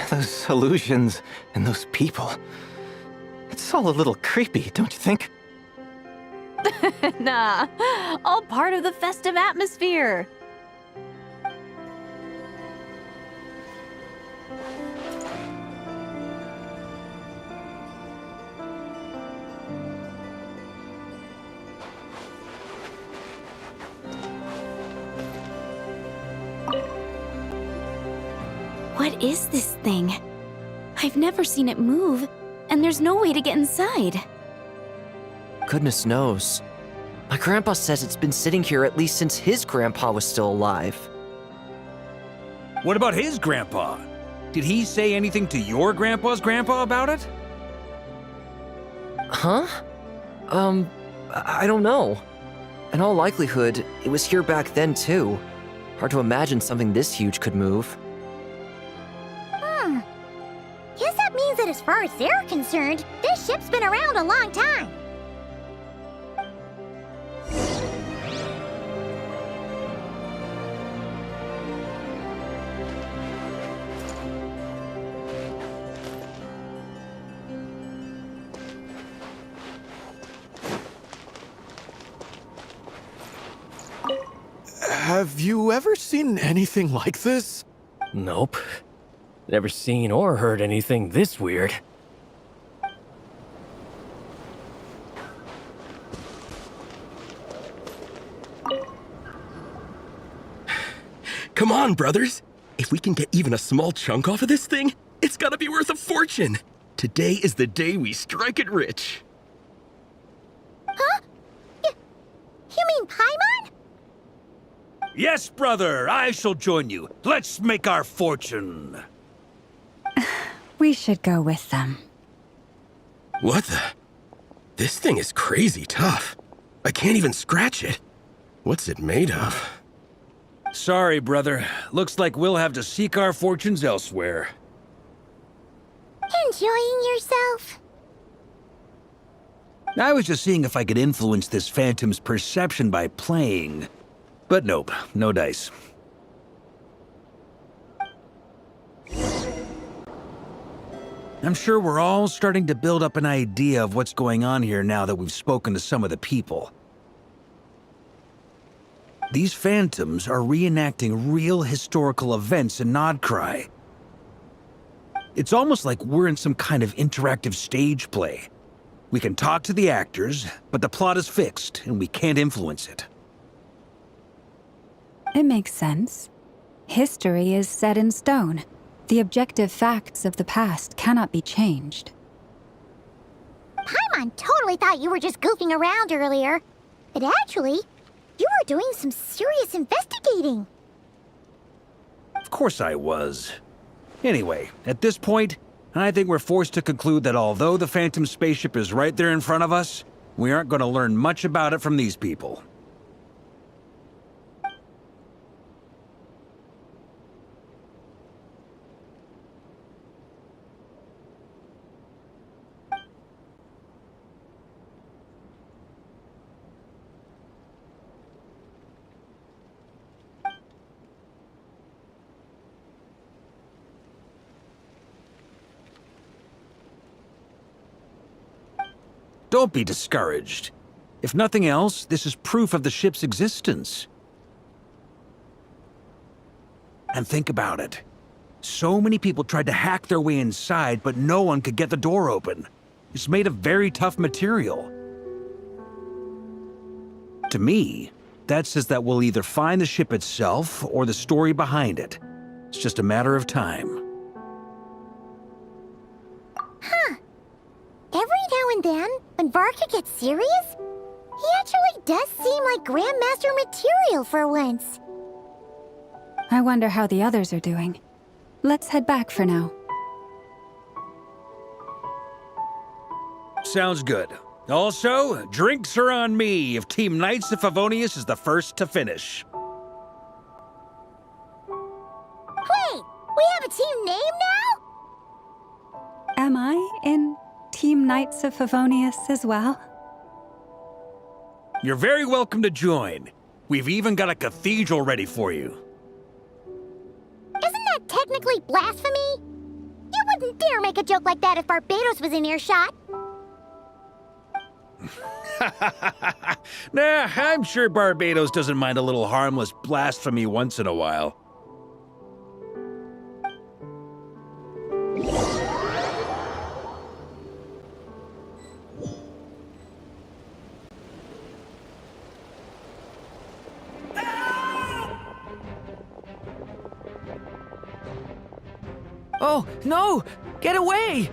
Those illusions and those people. It's all a little creepy, don't you think? Nah, all part of the festive atmosphere. What is this thing? I've never seen it move, and there's no way to get inside. Goodness knows. My grandpa says it's been sitting here at least since his grandpa was still alive. What about his grandpa? Did he say anything to your grandpa's grandpa about it? Huh? I don't know. In all likelihood, it was here back then too. Hard to imagine something this huge could move. Guess that means that as far as they're concerned, this ship's been around a long time. Have you ever seen anything like this? Nope. Never seen or heard anything this weird. Come on, brothers. If we can get even a small chunk off of this thing, it's gotta be worth a fortune. Today is the day we strike it rich. Huh? You mean Paimon? Yes, brother, I shall join you. Let's make our fortune. We should go with them. What the? This thing is crazy tough. I can't even scratch it. What's it made of? Sorry, brother. Looks like we'll have to seek our fortunes elsewhere. Enjoying yourself? I was just seeing if I could influence this phantom's perception by playing. But nope, no dice. I'm sure we're all starting to build up an idea of what's going on here now that we've spoken to some of the people. These phantoms are reenacting real historical events in Nodcry. It's almost like we're in some kind of interactive stage play. We can talk to the actors, but the plot is fixed and we can't influence it. It makes sense. History is set in stone. The objective facts of the past cannot be changed. Paimon totally thought you were just goofing around earlier. But actually, you were doing some serious investigating. Of course I was. Anyway, at this point, I think we're forced to conclude that although the Phantom spaceship is right there in front of us, we aren't going to learn much about it from these people. Don't be discouraged. If nothing else, this is proof of the ship's existence. And think about it. So many people tried to hack their way inside, but no one could get the door open. It's made of very tough material. To me, that says that we'll either find the ship itself or the story behind it. It's just a matter of time. Huh. Every now and then, when Varka gets serious, he actually does seem like Grandmaster material for once. I wonder how the others are doing. Let's head back for now. Sounds good. Also, drinks are on me if Team Knights of Favonius is the first to finish. Wait, we have a team name now? Am I in Team Knights of Favonius as well? You're very welcome to join. We've even got a cathedral ready for you. Isn't that technically blasphemy? wouldn't dare make a joke like that if Barbados was in earshot. Nah, I'm sure Barbados doesn't mind a little harmless blasphemy once in a while. Oh, no! Get away!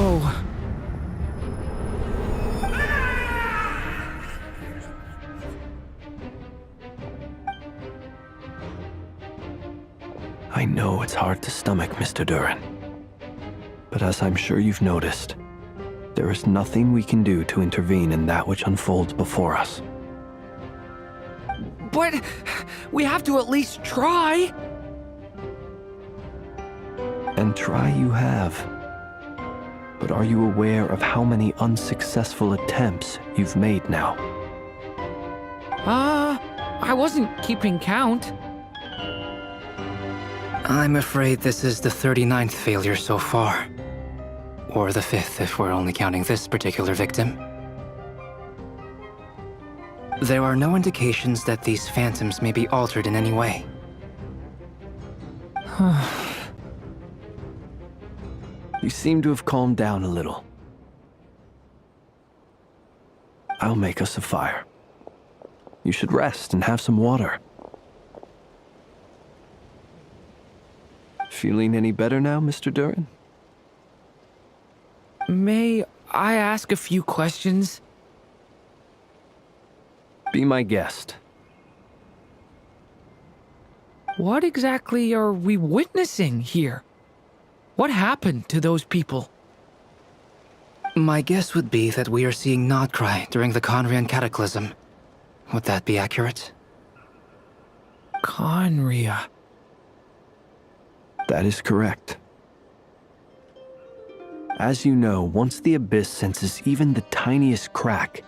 Oh. I know it's hard to stomach, Mr. Durin. But as I'm sure you've noticed, there is nothing we can do to intervene in that which unfolds before us. But we have to at least try. And try you have. But are you aware of how many unsuccessful attempts you've made now? I wasn't keeping count. I'm afraid this is the 39th failure so far. Or the 5th if we're only counting this particular victim. There are no indications that these phantoms may be altered in any way. You seem to have calmed down a little. I'll make us a fire. You should rest and have some water. Feeling any better now, Mr. Durin? May I ask a few questions? Be my guest. What exactly are we witnessing here? What happened to those people? My guess would be that we are seeing Nodcry during the Conrian Cataclysm. Would that be accurate? Conria. That is correct. As you know, once the Abyss senses even the tiniest crack,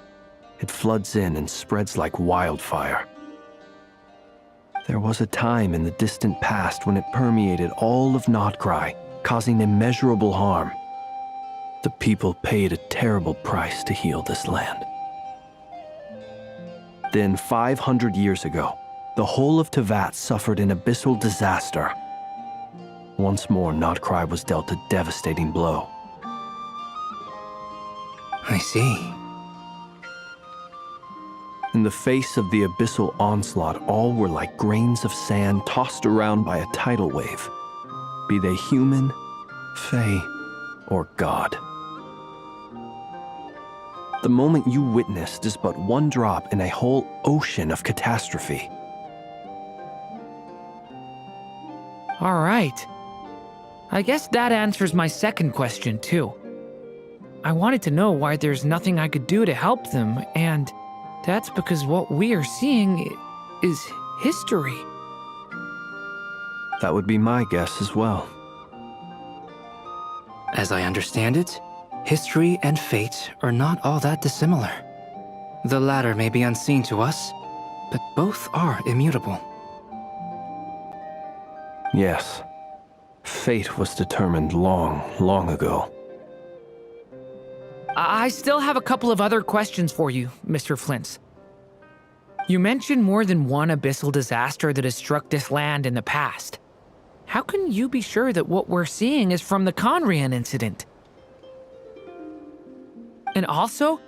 it floods in and spreads like wildfire. There was a time in the distant past when it permeated all of Nodcry, causing immeasurable harm. The people paid a terrible price to heal this land. Then, 500 years ago, the whole of Teyvat suffered an abyssal disaster. Once more, Nodcry was dealt a devastating blow. I see. In the face of the abyssal onslaught, all were like grains of sand tossed around by a tidal wave, be they human, fae, or god. The moment you witnessed is but one drop in a whole ocean of catastrophe. All right. I guess that answers my second question, too. I wanted to know why there's nothing I could do to help them, and that's because what we are seeing is history. That would be my guess as well. As I understand it, history and fate are not all that dissimilar. The latter may be unseen to us, but both are immutable. Yes. Fate was determined long, long ago. I still have a couple of other questions for you, Mr. Flins. You mentioned more than one abyssal disaster that has struck this land in the past. How can you be sure that what we're seeing is from the Conrian incident? And also,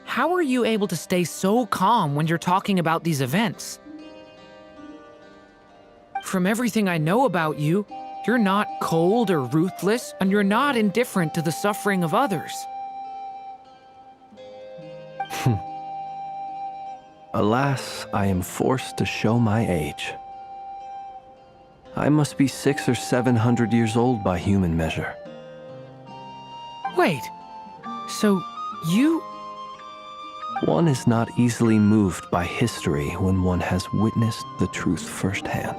how are you able to stay so calm when you're talking about these events? From everything I know about you, you're not cold or ruthless, and you're not indifferent to the suffering of others. Alas, I am forced to show my age. I must be 600 or 700 years old by human measure. Wait, so you... One is not easily moved by history when one has witnessed the truth firsthand.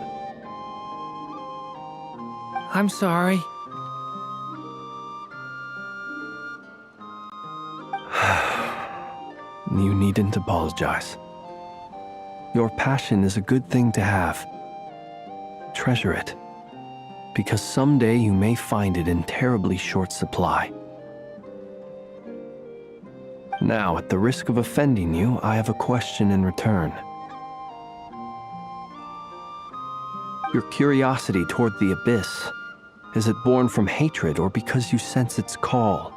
I'm sorry. You needn't apologize. Your passion is a good thing to have. treasure it, because someday you may find it in terribly short supply. Now, at the risk of offending you, I have a question in return. Your curiosity toward the abyss, is it born from hatred or because you sense its call?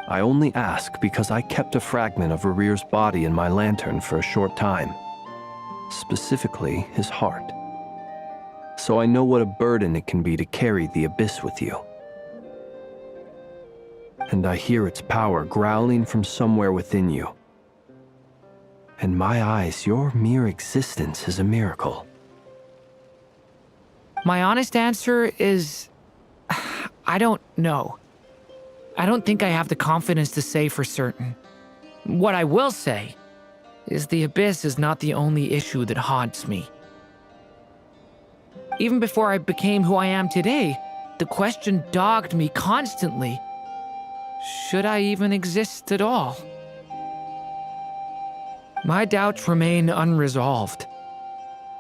I only ask because I kept a fragment of Rarir's body in my lantern for a short time, specifically his heart. So I know what a burden it can be to carry the abyss with you. And I hear its power growling from somewhere within you. In my eyes, your mere existence is a miracle. My honest answer is... I don't know. I don't think I have the confidence to say for certain. What I will say is the abyss is not the only issue that haunts me. Even before I became who I am today, the question dogged me constantly. Should I even exist at all? My doubts remain unresolved.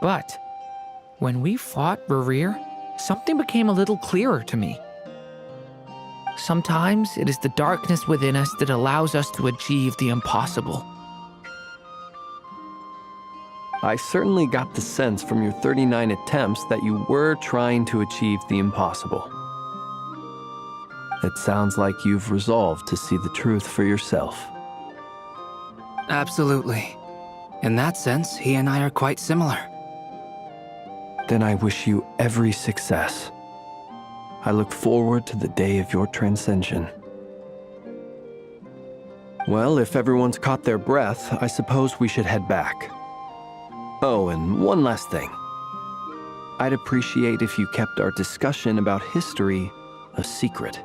But when we fought Rarir, something became a little clearer to me. Sometimes it is the darkness within us that allows us to achieve the impossible. I certainly got the sense from your 39 attempts that you were trying to achieve the impossible. It sounds like you've resolved to see the truth for yourself. Absolutely. In that sense, he and I are quite similar. Then I wish you every success. I look forward to the day of your transcension. Well, if everyone's caught their breath, I suppose we should head back. Oh, and one last thing. I'd appreciate if you kept our discussion about history a secret.